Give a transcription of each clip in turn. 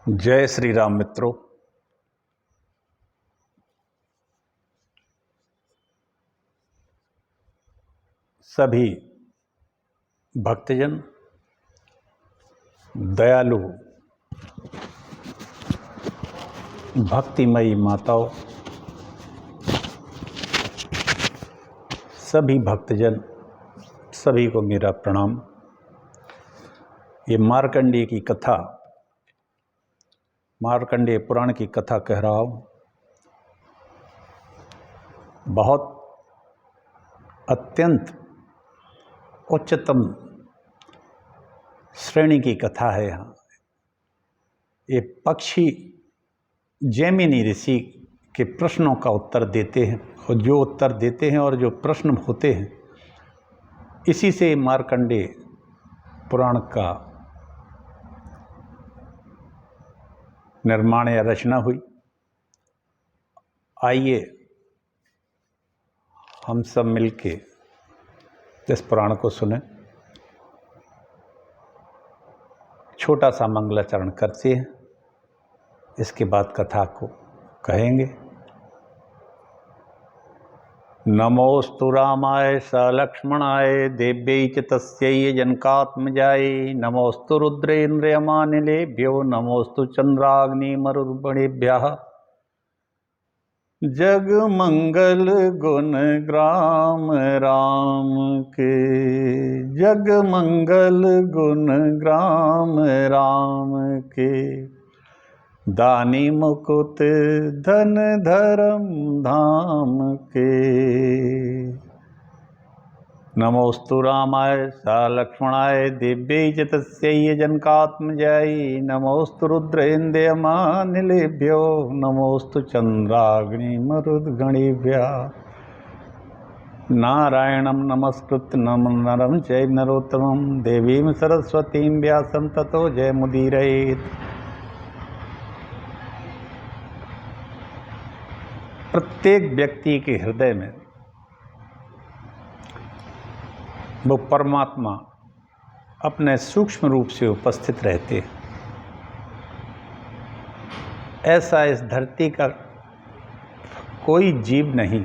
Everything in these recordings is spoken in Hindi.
जय श्री राम मित्रों। सभी भक्तजन, दयालु, भक्तिमयी माताओं, सभी भक्तजन, सभी को मेरा प्रणाम। ये मार्कंडेय की कथा, मार्कंडेय पुराण की कथा कह रहा हूँ। बहुत अत्यंत उच्चतम श्रेणी की कथा है। यहाँ ये पक्षी जैमिनी ऋषि के प्रश्नों का उत्तर देते हैं, और जो उत्तर देते हैं और जो प्रश्न होते हैं, इसी से मार्कंडेय पुराण का निर्माण या रचना हुई। आइए हम सब मिलके इस पुराण को सुने। छोटा सा मंगलाचरण करते हैं, इसके बाद कथा को कहेंगे। नमोस्तु रामाय सलक्ष्मणाय देव्यै च तस्यै जनकात्मजायै। नमोस्तु रुद्रेन्द्रयमानिलेभ्यो नमोस्तु चंद्राग्निमरुद्गणेभ्यः। जग मंगल गुण ग्राम राम के, जग मंगल गुण ग्राम राम के। दानी मुकुट धन धर्म धाम के। नमोस्तु रामाय सलक्ष्मणाय देव्यै च तस्यै जनकात्मजायै। नमोस्तु रुद्रेन्द्रयमानिलेभ्यो नमोस्तु चंद्राग्निमरुद्गणेभ्यः। नारायणं नमस्कृत्य नरं चैव नरोत्तमं देवीं सरस्वतीं व्यासं ततो जयमुदीरयेत्। प्रत्येक व्यक्ति के हृदय में वो परमात्मा अपने सूक्ष्म रूप से उपस्थित रहते हैं। ऐसा इस धरती का कोई जीव नहीं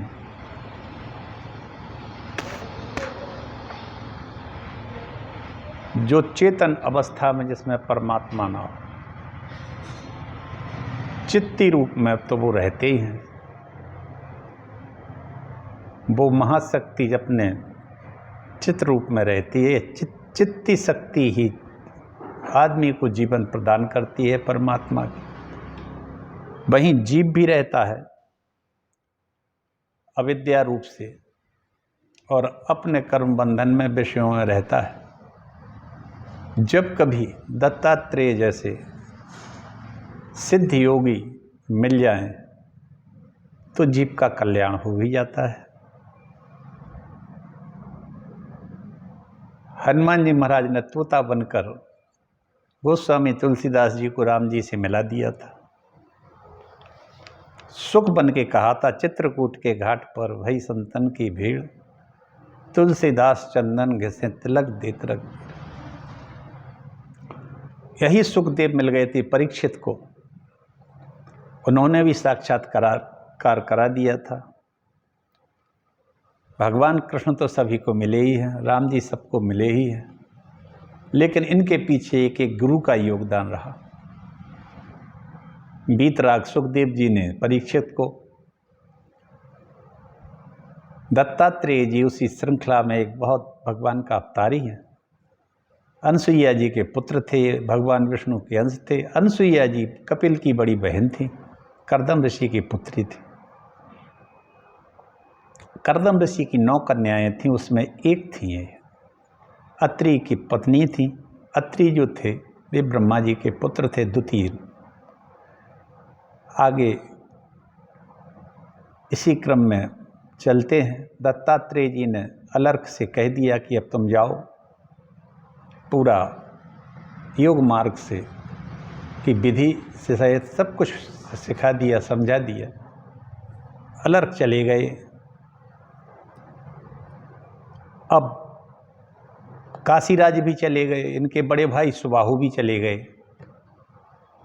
जो चेतन अवस्था में जिसमें परमात्मा ना हो। चित्ती रूप में तो वो रहते ही हैं। वो महाशक्ति अपने चित्त रूप में रहती है। चित्ती शक्ति ही आदमी को जीवन प्रदान करती है परमात्मा की। वहीं जीव भी रहता है अविद्या रूप से, और अपने कर्म बंधन में विषयों में रहता है। जब कभी दत्तात्रेय जैसे सिद्ध योगी मिल जाएं तो जीव का कल्याण हो ही जाता है। हनुमान जी महाराज ने तोता बनकर गोस्वामी तुलसीदास जी को राम जी से मिला दिया था। सुख बन के कहा था, चित्रकूट के घाट पर भई संतन की भीड़, तुलसीदास चंदन घिसे तिलक देत रख। यही सुखदेव मिल गए थे परीक्षित को। उन्होंने भी साक्षात्कार करा दिया था। भगवान कृष्ण तो सभी को मिले ही हैं, राम जी सबको मिले ही हैं, लेकिन इनके पीछे एक एक गुरु का योगदान रहा। वीतराग सुखदेव जी ने परीक्षित को, दत्तात्रेय जी उसी श्रृंखला में एक बहुत भगवान का अवतारी हैं। अनसुईया जी के पुत्र थे, भगवान विष्णु के अंश थे। अनसुईया जी कपिल की बड़ी बहन थी, कर्दम ऋषि की पुत्री थी। कर्दम ऋषि की 9 कन्याएं थीं, उसमें एक थी ये अत्रि की पत्नी थी। अत्रि जो थे वे ब्रह्मा जी के पुत्र थे, द्वितीय। आगे इसी क्रम में चलते हैं। दत्तात्रेय जी ने अलर्क से कह दिया कि अब तुम जाओ, पूरा योग मार्ग से की विधि से सहित सब कुछ सिखा दिया, समझा दिया। अलर्क चले गए। अब काशीराज भी चले गए, इनके बड़े भाई सुबाहु भी चले गए।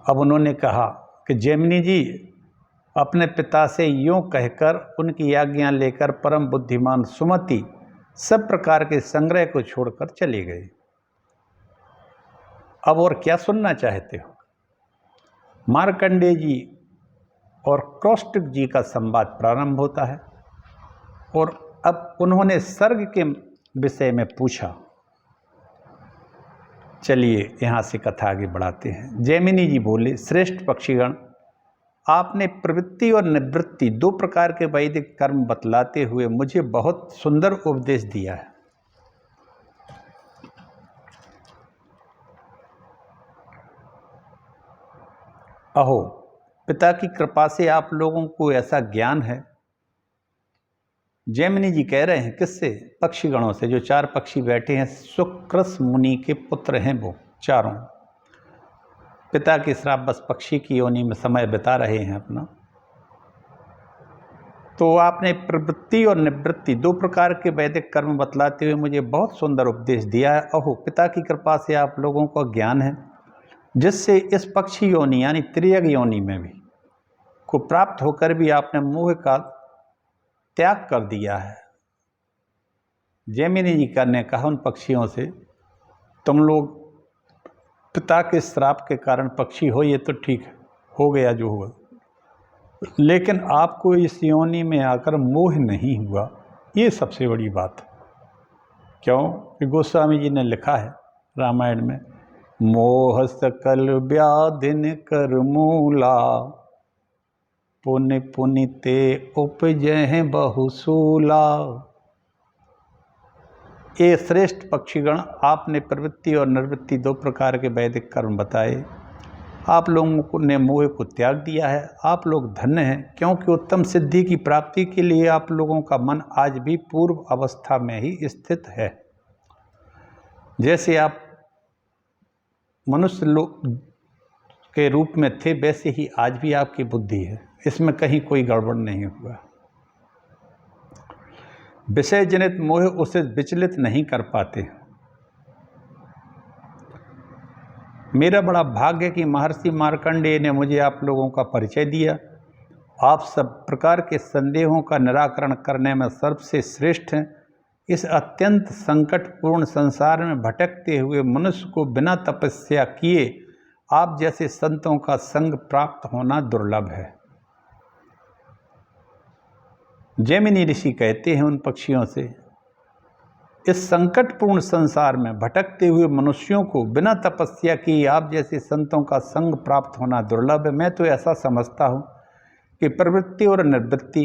अब उन्होंने कहा कि जैमिनी जी अपने पिता से यूँ कहकर उनकी आज्ञा लेकर परम बुद्धिमान सुमति सब प्रकार के संग्रह को छोड़कर चले गए। अब और क्या सुनना चाहते हो? मार्कंडेय जी और कौष्टुक जी का संवाद प्रारंभ होता है और अब उन्होंने सर्ग के विषय में पूछा। चलिए यहाँ से कथा आगे बढ़ाते हैं। जैमिनी जी बोले, श्रेष्ठ पक्षीगण, आपने प्रवृत्ति और निवृत्ति दो प्रकार के वैदिक कर्म बतलाते हुए मुझे बहुत सुंदर उपदेश दिया है। अहो, पिता की कृपा से आप लोगों को ऐसा ज्ञान है। जैमिनी जी कह रहे हैं किससे? पक्षीगणों से। जो चार पक्षी बैठे हैं सुक्रस मुनि के पुत्र हैं, वो चारों पिता के श्राप बस पक्षी की योनि में समय बिता रहे हैं अपना। तो आपने प्रवृत्ति और निवृत्ति दो प्रकार के वैदिक कर्म बतलाते हुए मुझे बहुत सुंदर उपदेश दिया है। अहो, पिता की कृपा से आप लोगों को ज्ञान है जिससे इस पक्षी योनि यानी त्रियग योनि में भी को प्राप्त होकर भी आपने मोह का त्याग कर दिया है। जैमिनी जी ने कहा उन पक्षियों से, तुम लोग पिता के श्राप के कारण पक्षी हो, ये तो ठीक है, हो गया जो हुआ, लेकिन आपको इस योनि में आकर मोह नहीं हुआ, ये सबसे बड़ी बात है। क्यों कि गोस्वामी जी ने लिखा है रामायण में, मोह सकल व्याधिन कर मूला, पुण्य पुनिते उपजह बहुसूला। ये श्रेष्ठ पक्षीगण, आपने प्रवृत्ति और निवृत्ति दो प्रकार के वैदिक कर्म बताए। आप लोगों ने मोह को त्याग दिया है। आप लोग धन्य हैं, क्योंकि उत्तम सिद्धि की प्राप्ति के लिए आप लोगों का मन आज भी पूर्व अवस्था में ही स्थित है। जैसे आप मनुष्य लोग के रूप में थे, वैसे ही आज भी आपकी बुद्धि है, इसमें कहीं कोई गड़बड़ नहीं हुआ। विषय जनित मोह उसे विचलित नहीं कर पाते। मेरा बड़ा भाग्य है कि महर्षि मार्कंडेय ने मुझे आप लोगों का परिचय दिया। आप सब प्रकार के संदेहों का निराकरण करने में सबसे श्रेष्ठ हैं। इस अत्यंत संकटपूर्ण संसार में भटकते हुए मनुष्य को बिना तपस्या किए आप जैसे संतों का संग प्राप्त होना दुर्लभ है। जैमिनी ऋषि कहते हैं उन पक्षियों से, इस संकटपूर्ण संसार में भटकते हुए मनुष्यों को बिना तपस्या किए आप जैसे संतों का संग प्राप्त होना दुर्लभ है। मैं तो ऐसा समझता हूँ कि प्रवृत्ति और निवृत्ति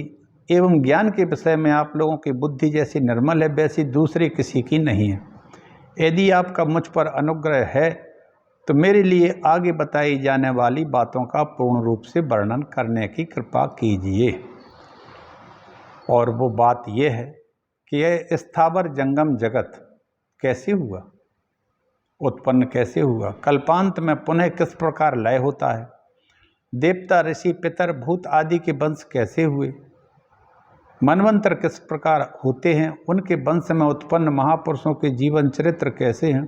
एवं ज्ञान के विषय में आप लोगों की बुद्धि जैसी निर्मल है, वैसी दूसरी किसी की नहीं है। यदि आपका मुझ पर अनुग्रह है तो मेरे लिए आगे बताई जाने वाली बातों का पूर्ण रूप से वर्णन करने की कृपा कीजिए। और वो बात यह है कि यह स्थावर जंगम जगत कैसे हुआ, उत्पन्न कैसे हुआ, कल्पांत में पुनः किस प्रकार लय होता है, देवता ऋषि पितर भूत आदि के वंश कैसे हुए, मनवंतर किस प्रकार होते हैं, उनके वंश में उत्पन्न महापुरुषों के जीवन चरित्र कैसे हैं,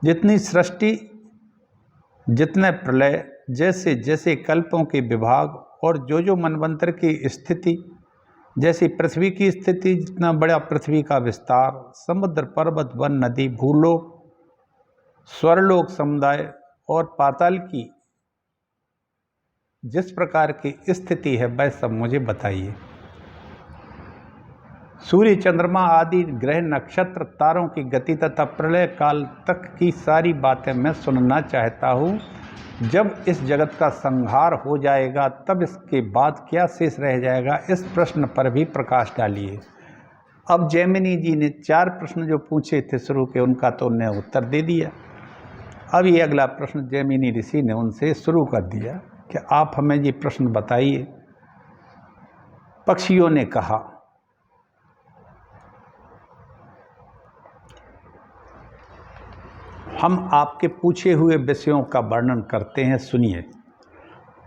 जितनी सृष्टि जितने प्रलय, जैसे जैसे कल्पों के विभाग और जो मनवंतर की स्थिति, जैसी पृथ्वी की स्थिति, जितना बड़ा पृथ्वी का विस्तार, समुद्र पर्वत वन नदी भूलोक स्वर्लोक समुदाय और पाताल की जिस प्रकार की स्थिति है वह सब मुझे बताइए। सूर्य चंद्रमा आदि ग्रह नक्षत्र तारों की गति तथा प्रलय काल तक की सारी बातें मैं सुनना चाहता हूँ। जब इस जगत का संहार हो जाएगा तब इसके बाद क्या शेष रह जाएगा, इस प्रश्न पर भी प्रकाश डालिए। अब जैमिनी जी ने 4 प्रश्न जो पूछे थे शुरू के, उनका तो उन्हें उत्तर दे दिया। अब ये अगला प्रश्न जैमिनी ऋषि ने उनसे शुरू कर दिया कि आप हमें ये प्रश्न बताइए। पक्षियों ने कहा, हम आपके पूछे हुए विषयों का वर्णन करते हैं, सुनिए।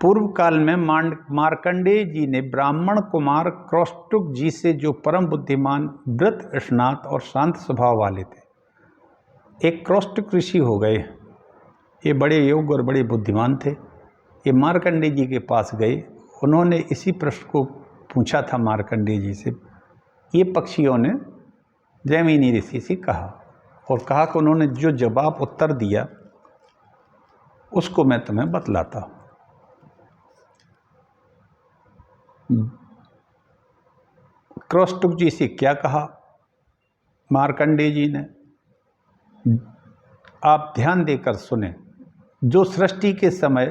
पूर्व काल में मार्कंडेय जी ने ब्राह्मण कुमार कौष्टुक जी से, जो परम बुद्धिमान व्रत स्नात और शांत स्वभाव वाले थे, एक कौष्टुक ऋषि हो गए। ये बड़े योग्य और बड़े बुद्धिमान थे। ये मार्कंडेय जी के पास गए। उन्होंने इसी प्रश्न को पूछा था मार्कंडेय जी से। ये पक्षियों ने जैमिनी ऋषि से कहा और कहा कि उन्होंने जो जवाब उत्तर दिया उसको मैं तुम्हें बतलाता हूँ। क्रौष्टुक जी से क्या कहा मार्कंडेय जी ने, आप ध्यान देकर सुने। जो सृष्टि के समय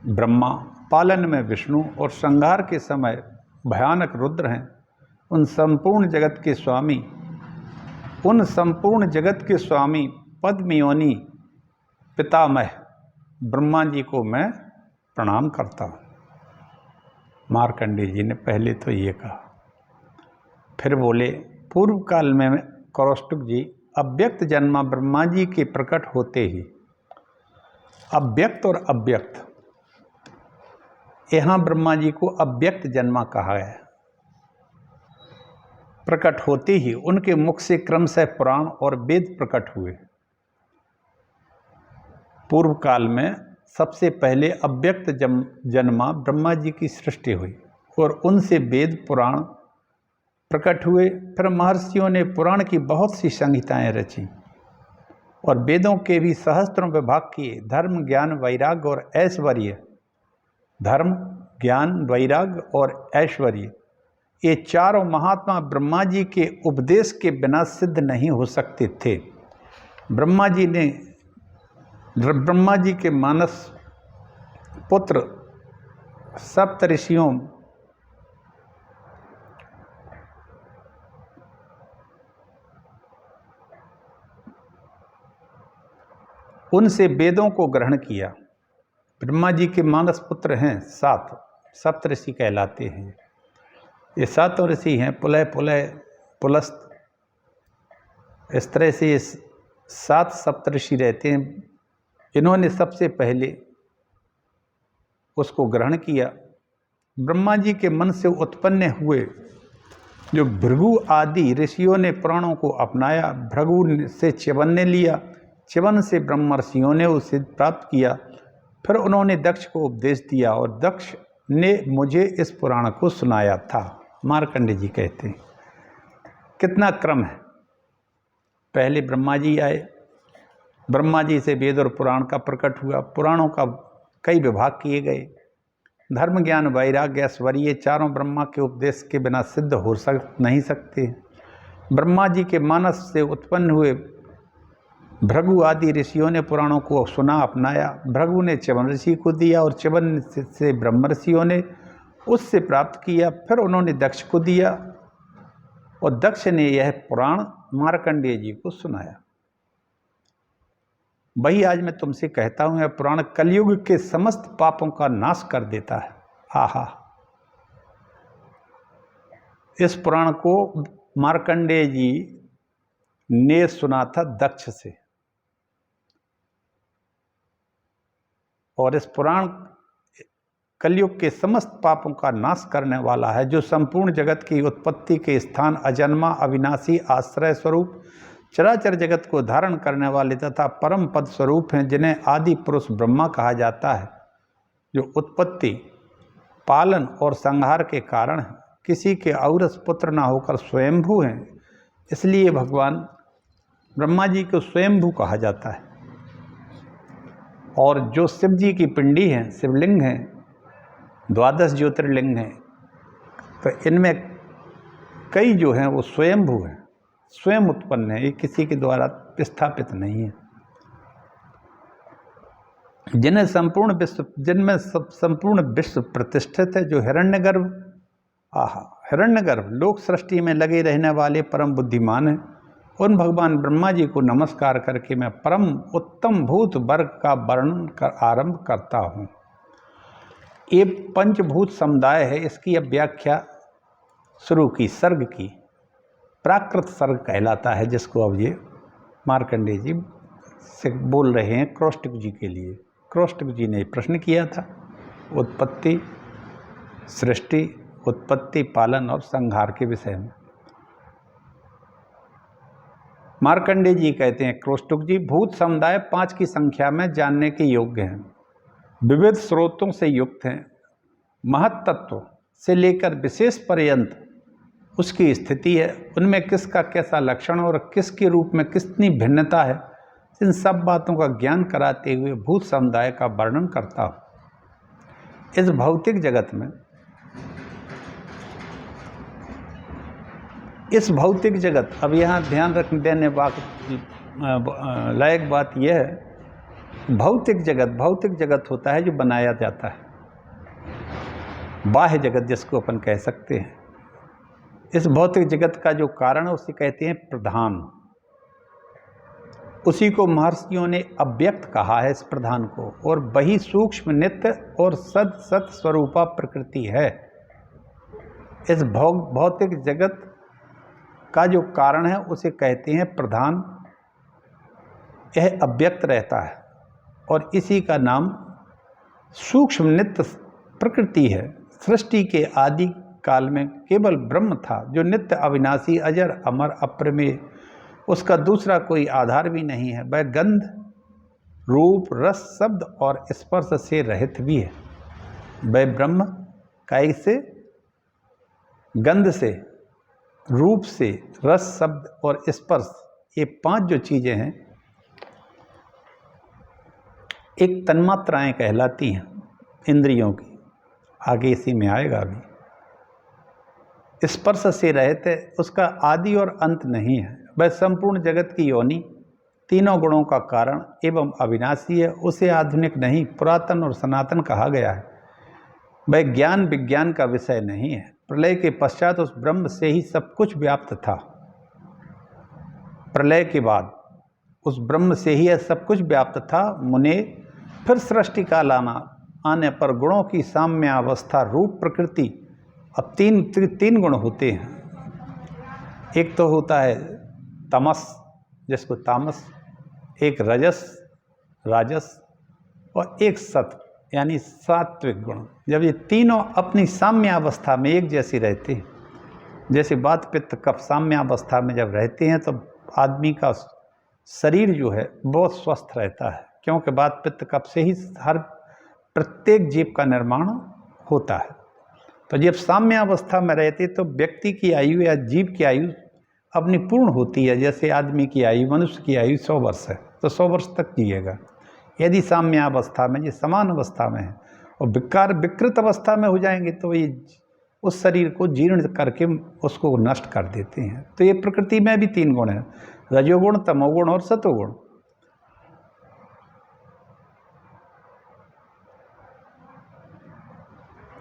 ब्रह्मा, पालन में विष्णु और संहार के समय भयानक रुद्र हैं, उन संपूर्ण जगत के स्वामी पद्मयोनि पितामह ब्रह्मा जी को मैं प्रणाम करता हूँ। मार्कंडेय जी ने पहले तो ये कहा, फिर बोले पूर्व काल में क्रौष्टुक जी अव्यक्त जन्मा ब्रह्मा जी के प्रकट होते ही, अव्यक्त और अव्यक्त, यहाँ ब्रह्मा जी को अव्यक्त जन्मा कहा है। प्रकट होते ही उनके मुख से क्रमशः पुराण और वेद प्रकट हुए। पूर्व काल में सबसे पहले अव्यक्त जन्मा ब्रह्मा जी की सृष्टि हुई और उनसे वेद पुराण प्रकट हुए। फिर महर्षियों ने पुराण की बहुत सी संहिताएं रची और वेदों के भी सहस्त्रों विभाग किए। धर्म, ज्ञान, वैराग्य और ऐश्वर्य, धर्म, ज्ञान, वैराग्य और ऐश्वर्य, ये चारों महात्मा ब्रह्मा जी के उपदेश के बिना सिद्ध नहीं हो सकते थे। ब्रह्मा जी के मानस पुत्र सप्तऋषियों उनसे वेदों को ग्रहण किया। ब्रह्मा जी के मानस पुत्र हैं 7 सप्तऋषि कहलाते हैं। ये 7 ऋषि हैं, पुलह, पुलस्त, इस तरह से ये 7 सप्तऋषि रहते हैं। इन्होंने सबसे पहले उसको ग्रहण किया। ब्रह्मा जी के मन से उत्पन्न हुए जो भृगु आदि ऋषियों ने पुराणों को अपनाया। भृगु से च्यवन ने लिया, च्यवन से ब्रह्मर्षियों ने उसे प्राप्त किया। फिर उन्होंने दक्ष को उपदेश दिया और दक्ष ने मुझे इस पुराण को सुनाया था। मार्कंडेय जी कहते हैं कितना क्रम है। पहले ब्रह्मा जी आए, ब्रह्मा जी से वेद और पुराण का प्रकट हुआ। पुराणों का कई विभाग किए गए। धर्म, ज्ञान, वैराग्य, ऐश्वर्य चारों ब्रह्मा के उपदेश के बिना सिद्ध हो नहीं सकते। ब्रह्मा जी के मानस से उत्पन्न हुए भृगु आदि ऋषियों ने पुराणों को सुना, अपनाया। भृगु ने च्यवन ऋषि को दिया और च्यवन से ब्रह्म ऋषियों ने उससे प्राप्त किया। फिर उन्होंने दक्ष को दिया और दक्ष ने यह पुराण मार्कंडेय जी को सुनाया। वही आज मैं तुमसे कहता हूं, यह पुराण कलयुग के समस्त पापों का नाश कर देता है। आहा, इस पुराण को मार्कंडेय जी ने सुना था दक्ष से और इस पुराण कलयुग के समस्त पापों का नाश करने वाला है, जो संपूर्ण जगत की उत्पत्ति के स्थान, अजन्मा, अविनाशी, आश्रय स्वरूप, चराचर जगत को धारण करने वाले तथा परम पद स्वरूप हैं, जिन्हें आदि पुरुष ब्रह्मा कहा जाता है, जो उत्पत्ति, पालन और संहार के कारण हैं, किसी के औरस पुत्र न होकर स्वयंभू हैं। इसलिए भगवान ब्रह्मा जी को स्वयंभू कहा जाता है। और जो शिव जी की पिंडी हैं, शिवलिंग हैं, 12 ज्योतिर्लिंग हैं, तो इनमें कई जो हैं वो स्वयंभू हैं, स्वयं उत्पन्न है, ये किसी के द्वारा स्थापित नहीं है। जिनमें संपूर्ण विश्व प्रतिष्ठित है, जो हिरण्यगर्भ, हिरण्यगर्भ लोक सृष्टि में लगे रहने वाले परम बुद्धिमान हैं, उन भगवान ब्रह्मा जी को नमस्कार करके मैं परम उत्तम भूत वर्ग का वर्णन कर आरंभ करता हूँ। ये पंचभूत समुदाय है, इसकी अब व्याख्या शुरू की। सर्ग की, प्राकृत सर्ग कहलाता है, जिसको अब ये मार्कंडेय जी से बोल रहे हैं क्रौष्टुक जी के लिए। क्रौष्टुक जी ने प्रश्न किया था उत्पत्ति, सृष्टि, उत्पत्ति, पालन और संहार के विषय में। मार्कंडेय जी कहते हैं, क्रौष्टुक जी, भूत समुदाय 5 की संख्या में जानने के योग्य हैं। विविध स्रोतों से युक्त हैं, महत तत्व से लेकर विशेष पर्यंत उसकी स्थिति है, उनमें किसका कैसा लक्षण और किसके रूप में कितनी भिन्नता है, इन सब बातों का ज्ञान कराते हुए भूत समुदाय का वर्णन करता हूँ। इस भौतिक जगत में, इस भौतिक जगत, अब यहाँ ध्यान रख देने लायक बात यह है, भौतिक जगत होता है जो बनाया जाता है, बाह्य जगत जिसको अपन कह सकते हैं। इस भौतिक जगत का जो कारण है उसे कहते हैं प्रधान। उसी को महर्षियों ने अव्यक्त कहा है, इस प्रधान को, और वही सूक्ष्म नित्य और सत स्वरूपा प्रकृति है। इस भौतिक जगत का जो कारण है उसे कहते हैं प्रधान। यह अव्यक्त रहता है और इसी का नाम सूक्ष्म नित्य प्रकृति है। सृष्टि के आदि काल में केवल ब्रह्म था, जो नित्य अविनाशी अजर अमर अप्रमेय, उसका दूसरा कोई आधार भी नहीं है। वह गंध रूप रस शब्द और स्पर्श से रहित भी है। वह ब्रह्म कैसे? गंध से, रूप से, रस शब्द और स्पर्श, ये पांच जो चीजें हैं एक तन्मात्राएं कहलाती हैं इंद्रियों की, आगे इसी में आएगा। अभी स्पर्श से रहित है, उसका आदि और अंत नहीं है। वह संपूर्ण जगत की योनि, तीनों गुणों का कारण एवं अविनाशी है। उसे आधुनिक नहीं, पुरातन और सनातन कहा गया है। वह ज्ञान विज्ञान का विषय नहीं है। प्रलय के पश्चात उस ब्रह्म से ही सब कुछ व्याप्त था। प्रलय के बाद उस ब्रह्म से ही सब कुछ व्याप्त था। मुने, फिर सृष्टि काल आने पर गुणों की साम्यावस्था रूप प्रकृति, अब तीन गुण होते हैं। एक तो होता है तमस, जिसको तामस, एक रजस राजस, और एक सत्व यानी सात्विक गुण। जब ये तीनों अपनी साम्यावस्था में एक जैसी रहते हैं, जैसे वात पित्त कफ साम्यावस्था में जब रहते हैं, तो आदमी का शरीर जो है बहुत स्वस्थ रहता है, क्योंकि वात पित्त कफ से ही हर प्रत्येक जीव का निर्माण होता है। तो जब साम्यावस्था में रहते तो व्यक्ति की आयु या जीव की आयु अपनी पूर्ण होती है। जैसे आदमी की आयु, मनुष्य की आयु 100 वर्ष है, तो 100 वर्ष तक जिएगा। यदि साम्यावस्था में, ये समान अवस्था में है, और विकृत अवस्था में हो जाएंगे तो ये उस शरीर को जीर्ण करके उसको नष्ट कर देते हैं। तो ये प्रकृति में भी तीन गुण हैं, रजोगुण, तमोगुण और सतोगुण।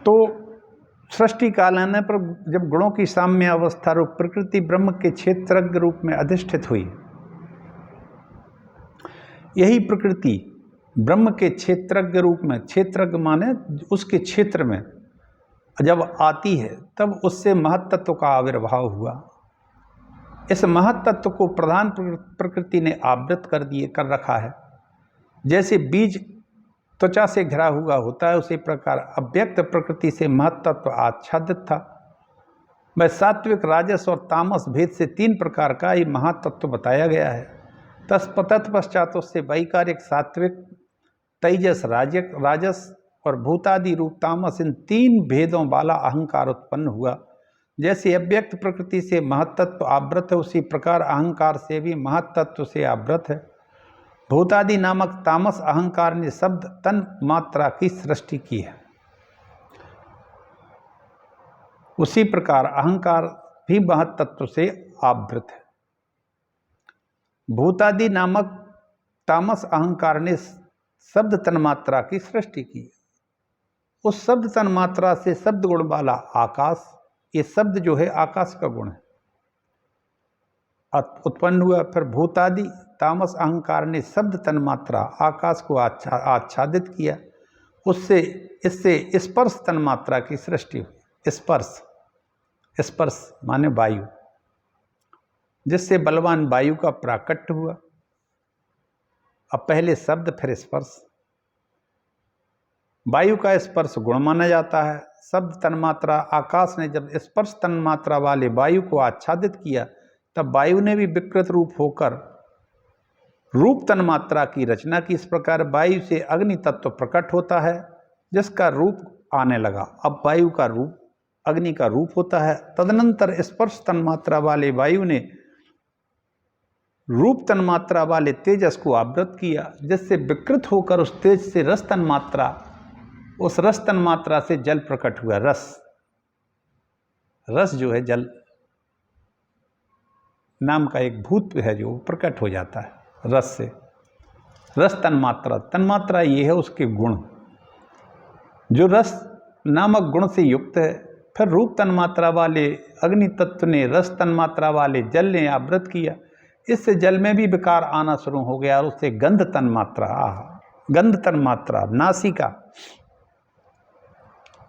तो सृष्टि काल आने पर जब गुणों की साम्य अवस्था रूप प्रकृति ब्रह्म के क्षेत्रज्ञ रूप में अधिष्ठित हुई, यही प्रकृति ब्रह्म के क्षेत्रज्ञ रूप में, क्षेत्रज्ञ माने उसके क्षेत्र में जब आती है, तब उससे महत्त्व का आविर्भाव हुआ। इस महत्त्व को प्रधान प्रकृति ने आवृत कर रखा है। जैसे बीज त्वचा से घिरा हुआ होता है, उसी प्रकार अव्यक्त प्रकृति से महत्त्व आच्छादित था। वह सात्विक, राजस और तामस भेद से तीन प्रकार का ये महातत्व बताया गया है। तत्पश्चात उससे वैकारिक सात्विक, तेजस राजस और भूतादि रूप तामस, इन तीन भेदों वाला अहंकार उत्पन्न हुआ। जैसे अव्यक्त प्रकृति से महत्त्व आवृत है, उसी प्रकार अहंकार से भी महत्त्व से आवृत है। भूतादि नामक तामस अहंकार ने शब्द तन मात्रा की सृष्टि की है। उसी प्रकार अहंकार भी महत्त्व से आवृत है। भूतादि नामक तामस अहंकार ने शब्द तन्मात्रा की सृष्टि की। उस शब्द तन्मात्रा से शब्द गुण वाला आकाश, ये शब्द जो है आकाश का गुण है, उत्पन्न हुआ। फिर भूतादि तामस अहंकार ने शब्द तन्मात्रा आकाश को आच्छादित किया। इससे स्पर्श तन्मात्रा की सृष्टि हुई। स्पर्श माने वायु, जिससे बलवान वायु का प्राकट्य हुआ। अब पहले शब्द फिर स्पर्श। वायु का स्पर्श गुण माना जाता है। शब्द तन्मात्रा आकाश ने जब स्पर्श तन्मात्रा वाले वायु को आच्छादित किया, तब वायु ने भी विकृत रूप होकर रूप तन्मात्रा की रचना की इस प्रकार वायु से अग्नि तत्व प्रकट होता है, जिसका रूप आने लगा। अब वायु का रूप अग्नि का रूप होता है। तदनंतर स्पर्श तन्मात्रा वाले वायु ने रूप तन्मात्रा वाले तेजस को आवृत किया, जिससे विकृत होकर उस तेज से रस तन्मात्रा, उस रस तन्मात्रा से जल प्रकट हुआ। रस जो है जल नाम का एक भूत है जो प्रकट हो जाता है रस से। रस तन्मात्रा ये है उसके गुण, जो रस नामक गुण से युक्त है। फिर रूप तन्मात्रा वाले अग्नि तत्व ने रस तन्मात्रा वाले जल ने आवृत किया, इससे जल में भी विकार आना शुरू हो गया और उससे गंध तन्मात्रा नासिका,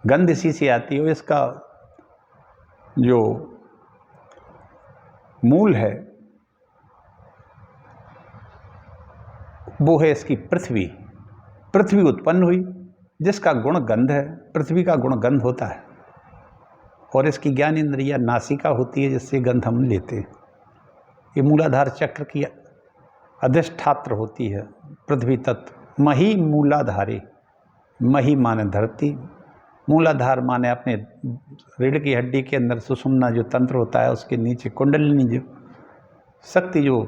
गंध इसी से आती है। इसका जो मूल है वो है इसकी पृथ्वी उत्पन्न हुई, जिसका गुण गंध है। पृथ्वी का गुण गंध होता है और इसकी ज्ञान इंद्रिया नासिका होती है, जिससे गंध हम लेते हैं। ये मूलाधार चक्र की अधिष्ठात्र होती है पृथ्वी तत्व। मही मूलाधारी, मही माने धरती, मूलाधार माने अपने रीढ़ की हड्डी के अंदर सुषुम्ना जो तंत्र होता है, उसके नीचे कुंडलिनी जो शक्ति, जो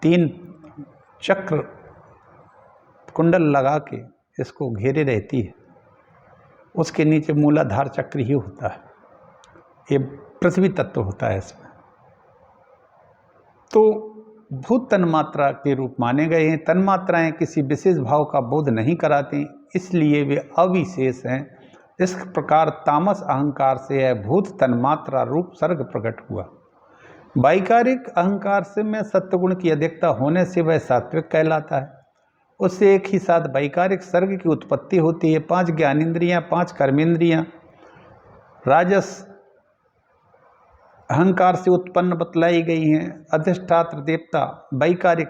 3 चक्र कुंडल लगा के इसको घेरे रहती है, उसके नीचे मूलाधार चक्र ही होता है। ये पृथ्वी तत्व होता है इसमें। तो भूत तन्मात्रा के रूप माने गए हैं। तन्मात्राएं किसी विशेष भाव का बोध नहीं कराती, इसलिए वे अविशेष हैं। इस प्रकार तामस अहंकार से यह भूत तन्मात्रा रूप सर्ग प्रकट हुआ। वैकारिक अहंकार से में सत्वगुण की अधिकता होने से वह सात्विक कहलाता है। उससे एक ही साथ वैकारिक सर्ग की उत्पत्ति होती है। 5 ज्ञानेंद्रियां, 5 कर्मेंद्रियां राजस अहंकार से उत्पन्न बतलाई गई हैं। अधिष्ठात्र देवता वैकारिक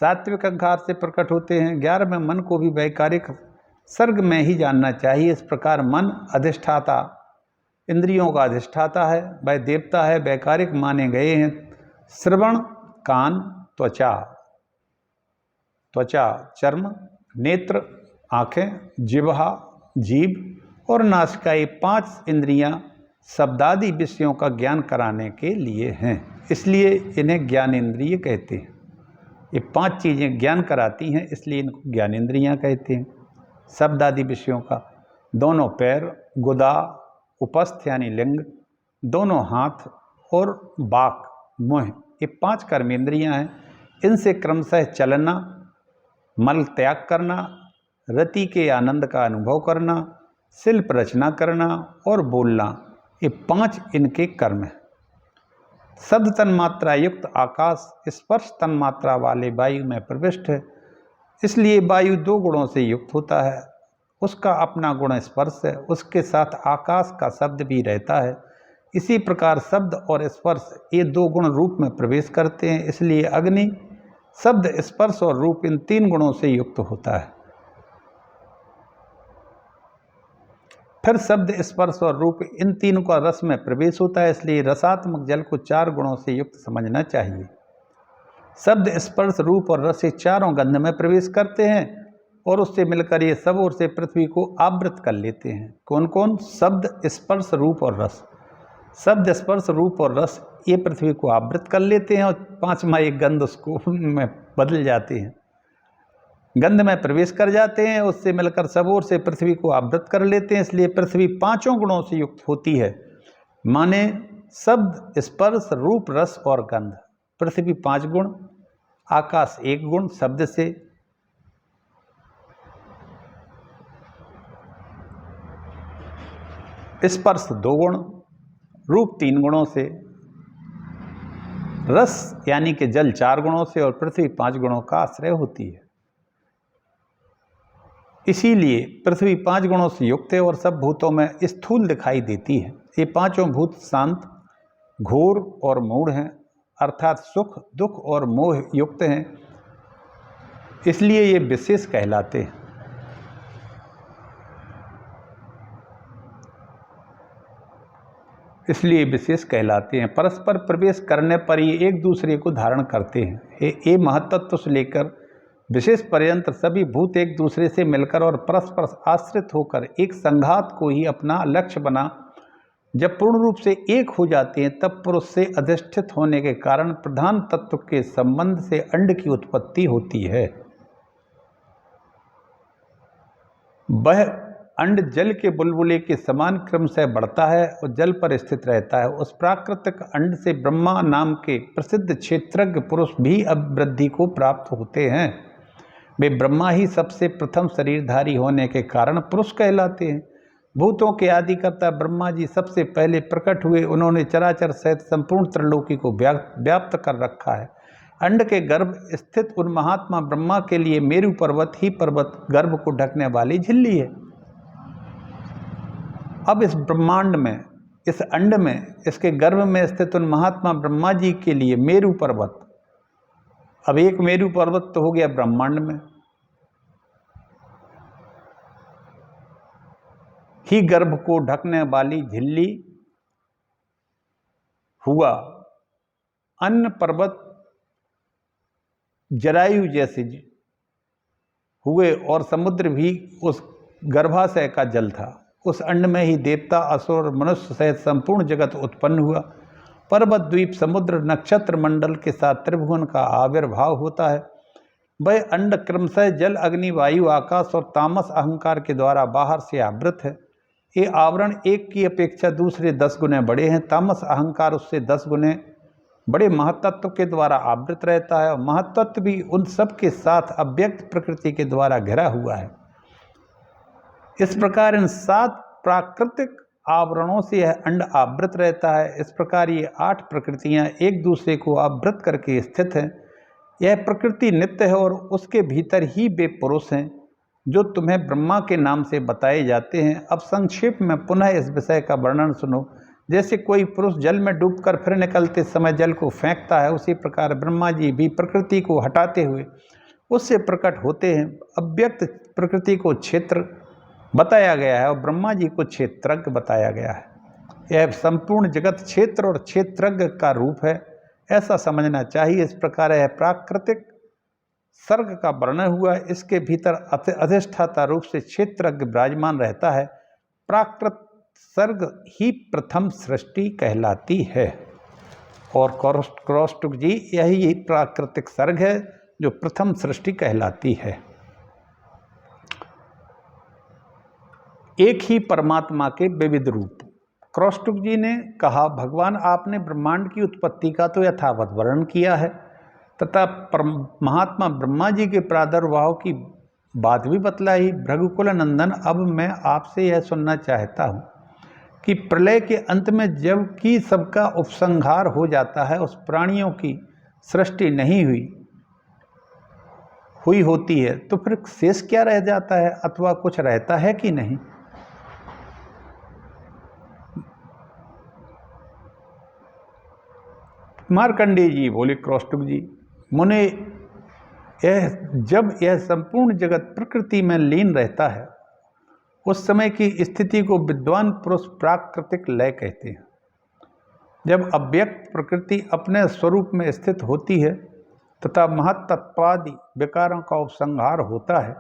सात्विक अहंकार से प्रकट होते हैं। 11वें मन को भी वैकारिक सर्ग में ही जानना चाहिए। इस प्रकार मन अधिष्ठाता, इंद्रियों का अधिष्ठाता है, वह देवता है, वैकारिक माने गए हैं। श्रवण, कान, त्वचा चर्म, नेत्र आँखें, जिह्वा जीभ और नासिका, ये 5 इंद्रियां शब्दादि विषयों का ज्ञान कराने के लिए हैं, इसलिए इन्हें ज्ञानेंद्रिय कहते हैं। ये 5 चीज़ें ज्ञान कराती हैं, इसलिए इनको ज्ञानेंद्रियां कहते हैं। शब्दादि विषयों का, दोनों पैर, गुदा, उपस्थ यानी लिंग, दोनों हाथ और बाक मुँह, ये 5 कर्मेंद्रियां हैं। इनसे क्रमशः चलना, मल त्याग करना, रति के आनंद का अनुभव करना, शिल्प रचना करना और बोलना, ये 5 इनके कर्म हैं। शब्द तन्मात्रा युक्त आकाश स्पर्श तन्मात्रा वाले वायु में प्रविष्ट है, इसलिए वायु 2 गुणों से युक्त होता है। उसका अपना गुण स्पर्श है, उसके साथ आकाश का शब्द भी रहता है। इसी प्रकार शब्द और स्पर्श ये 2 गुण रूप में प्रवेश करते हैं, इसलिए अग्नि शब्द, स्पर्श और रूप इन 3 गुणों से युक्त होता है। फिर शब्द, स्पर्श और रूप इन 3 का रस में प्रवेश होता है, इसलिए रसात्मक जल को 4 गुणों से युक्त समझना चाहिए। शब्द, स्पर्श, रूप और रस ये चारों गंध में प्रवेश करते हैं और उससे मिलकर ये सब ओर से पृथ्वी को आवृत कर लेते हैं। कौन कौन? शब्द, स्पर्श, रूप और रस। शब्द, स्पर्श, रूप और रस ये पृथ्वी को आवृत कर लेते हैं और 5वां एक गंध उसको में बदल जाते हैं, गंध में प्रवेश कर जाते हैं, उससे मिलकर सब ओर से पृथ्वी को आवृत कर लेते हैं। इसलिए पृथ्वी 5 गुणों से युक्त होती है, माने शब्द, स्पर्श, रूप, रस और गंध। पृथ्वी 5 गुण, आकाश 1 गुण शब्द से, स्पर्श 2 गुण, रूप 3 गुणों से, रस यानी कि जल 4 गुणों से और पृथ्वी 5 गुणों का आश्रय होती है। इसीलिए पृथ्वी 5 गुणों से युक्त है और सब भूतों में स्थूल दिखाई देती है। ये 5 भूत शांत, घोर और मूढ़ हैं, अर्थात सुख, दुख और मोह युक्त हैं, इसलिए ये विशेष कहलाते हैं। इसलिए विशेष कहलाते हैं। परस्पर प्रवेश करने पर ये एक दूसरे को धारण करते हैं। ये महत्त्व से लेकर विशेष पर्यंत सभी भूत एक दूसरे से मिलकर और परस्पर आश्रित होकर एक संघात को ही अपना लक्ष्य बना जब पूर्ण रूप से एक हो जाते हैं, तब पुरुष से अधिष्ठित होने के कारण प्रधान तत्व के संबंध से अंड की उत्पत्ति होती है। वह अंड जल के बुलबुले के समान क्रम से बढ़ता है और जल पर स्थित रहता है। उस प्राकृतिक अंड से ब्रह्मा नाम के प्रसिद्ध क्षेत्रज्ञ पुरुष भी अब वृद्धि को प्राप्त होते हैं। वे ब्रह्मा ही सबसे प्रथम शरीरधारी होने के कारण पुरुष कहलाते हैं। भूतों के आदिकर्ता ब्रह्मा जी सबसे पहले प्रकट हुए। उन्होंने चराचर सहित संपूर्ण त्रिलोकी को व्याप्त कर रखा है। अंड के गर्भ स्थित उन महात्मा ब्रह्मा के लिए मेरु पर्वत ही पर्वत गर्भ को ढकने वाली झिल्ली है। अब इस ब्रह्मांड में, इस अंड में, इसके गर्भ में स्थित उन महात्मा ब्रह्मा जी के लिए मेरु पर्वत, अब एक मेरु पर्वत तो हो गया ब्रह्मांड में, ही गर्भ को ढकने वाली झिल्ली हुआ। अन्य पर्वत जरायु जैसे हुए और समुद्र भी उस गर्भाशय का जल था। उस अंड में ही देवता, असुर, मनुष्य सहित संपूर्ण जगत उत्पन्न हुआ। पर्वत, द्वीप, समुद्र, नक्षत्र मंडल के साथ त्रिभुवन का आविर्भाव होता है। वह अंड क्रमशः जल, अग्नि, वायु, आकाश और तामस अहंकार के द्वारा बाहर से आवृत है। ये आवरण एक की अपेक्षा दूसरे 10 गुने बड़े हैं। तामस अहंकार उससे 10 गुने बड़े महत्त्व के द्वारा आवृत रहता है और महत्त्व भी उन सब के साथ अव्यक्त प्रकृति के द्वारा घिरा हुआ है। इस प्रकार इन 7 प्राकृतिक आवरणों से यह अंड आवृत रहता है। इस प्रकार ये 8 प्रकृतियां एक दूसरे को आवृत करके स्थित हैं। यह प्रकृति नित्य है और उसके भीतर ही वे पुरुष हैं जो तुम्हें ब्रह्मा के नाम से बताए जाते हैं। अब संक्षेप में पुनः इस विषय का वर्णन सुनो। जैसे कोई पुरुष जल में डूबकर फिर निकलते समय जल को फेंकता है, उसी प्रकार ब्रह्मा जी भी प्रकृति को हटाते हुए उससे प्रकट होते हैं। अव्यक्त प्रकृति को क्षेत्र बताया गया है और ब्रह्मा जी को क्षेत्रज्ञ बताया गया है। यह संपूर्ण जगत क्षेत्र और क्षेत्रज्ञ का रूप है, ऐसा समझना चाहिए। इस प्रकार यह प्राकृतिक सर्ग का वर्णन हुआ। इसके भीतर अधिष्ठाता रूप से क्षेत्रज्ञ विराजमान रहता है। प्राकृत सर्ग ही प्रथम सृष्टि कहलाती है। और क्रौष्टुक जी, यही प्राकृतिक सर्ग है जो प्रथम सृष्टि कहलाती है। एक ही परमात्मा के विविध रूप। क्रौष्टुक जी ने कहा, भगवान आपने ब्रह्मांड की उत्पत्ति का तो यथावत वर्णन किया है तथा महात्मा ब्रह्मा जी के प्रादुर्भाव की बात भी बतलाई। भृगुकुल नंदन, अब मैं आपसे यह सुनना चाहता हूँ कि प्रलय के अंत में जब कि सबका उपसंहार हो जाता है, उस प्राणियों की सृष्टि नहीं हुई होती है, तो फिर शेष क्या रह जाता है अथवा कुछ रहता है कि नहीं? मार्कंडेय जी बोले, क्रौष्टुक जी, मुने, जब यह संपूर्ण जगत प्रकृति में लीन रहता है, उस समय की स्थिति को विद्वान पुरुष प्राकृतिक लय कहते हैं। जब अव्यक्त प्रकृति अपने स्वरूप में स्थित होती है तथा महत्त्वादि विकारों का उपसंहार होता है,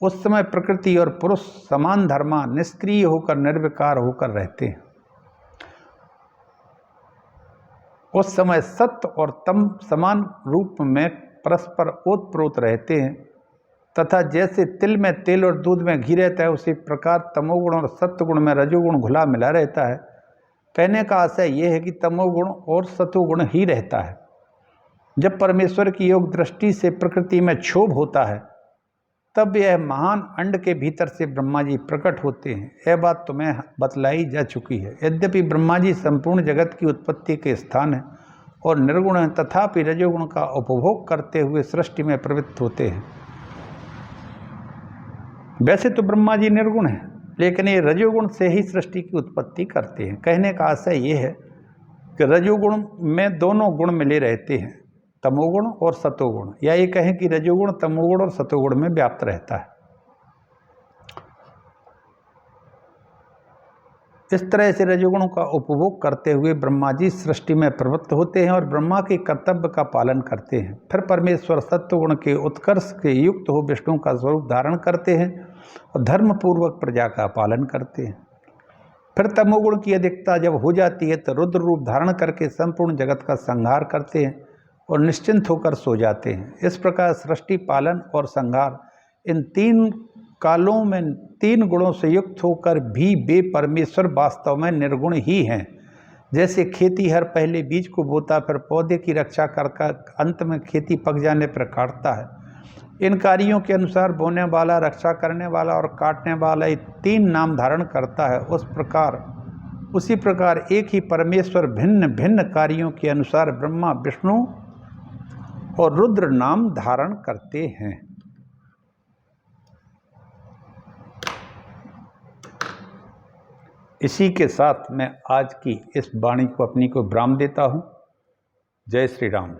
उस समय प्रकृति और पुरुष समान धर्मा निष्क्रिय होकर निर्विकार होकर रहते हैं। उस समय सत्य और तम समान रूप में परस्पर ओतप्रोत रहते हैं तथा जैसे तिल में तेल और दूध में घी रहता है, उसी प्रकार तमोगुण और सत्वगुण में रजोगुण घुला मिला रहता है। कहने का आशय यह है कि तमोगुण और सत्वगुण ही रहता है। जब परमेश्वर की योग दृष्टि से प्रकृति में क्षोभ होता है, तब यह महान अंड के भीतर से ब्रह्मा जी प्रकट होते हैं। यह बात तुम्हें बतलाई जा चुकी है। यद्यपि ब्रह्मा जी संपूर्ण जगत की उत्पत्ति के स्थान है और निर्गुण है, तथापि रजोगुण का उपभोग करते हुए सृष्टि में प्रवृत्त होते हैं। वैसे तो ब्रह्मा जी निर्गुण हैं, लेकिन ये रजोगुण से ही सृष्टि की उत्पत्ति करते हैं। कहने का आशय ये है कि रजोगुण में दोनों गुण मिले रहते हैं, तमोगुण और सतोगुण, या ये कहें कि रजोगुण तमोगुण और सतोगुण में व्याप्त रहता है। इस तरह से रजोगुणों का उपभोग करते हुए ब्रह्मा जी सृष्टि में प्रवृत्त होते हैं और ब्रह्मा के कर्तव्य का पालन करते हैं। फिर परमेश्वर सत्वगुण के उत्कर्ष के युक्त हो विष्णु का स्वरूप धारण करते हैं और धर्मपूर्वक प्रजा का पालन करते हैं। फिर तमोगुण की अधिकता जब हो जाती है तो रुद्र रूप धारण करके संपूर्ण जगत का संहार करते हैं और निश्चिंत होकर सो जाते हैं। इस प्रकार सृष्टि, पालन और संहार इन तीन कालों में तीन गुणों से युक्त होकर भी वे परमेश्वर वास्तव में निर्गुण ही हैं। जैसे खेती हर पहले बीज को बोता, फिर पौधे की रक्षा कर अंत में खेती पक जाने पर काटता है। इन कार्यों के अनुसार बोने वाला, रक्षा करने वाला और काटने वाला ये तीन नाम धारण करता है। उसी प्रकार एक ही परमेश्वर भिन्न भिन्न कार्यों के अनुसार ब्रह्मा, विष्णु और रुद्र नाम धारण करते हैं। इसी के साथ मैं आज की इस वाणी को अपनी को विराम देता हूँ। जय श्री राम।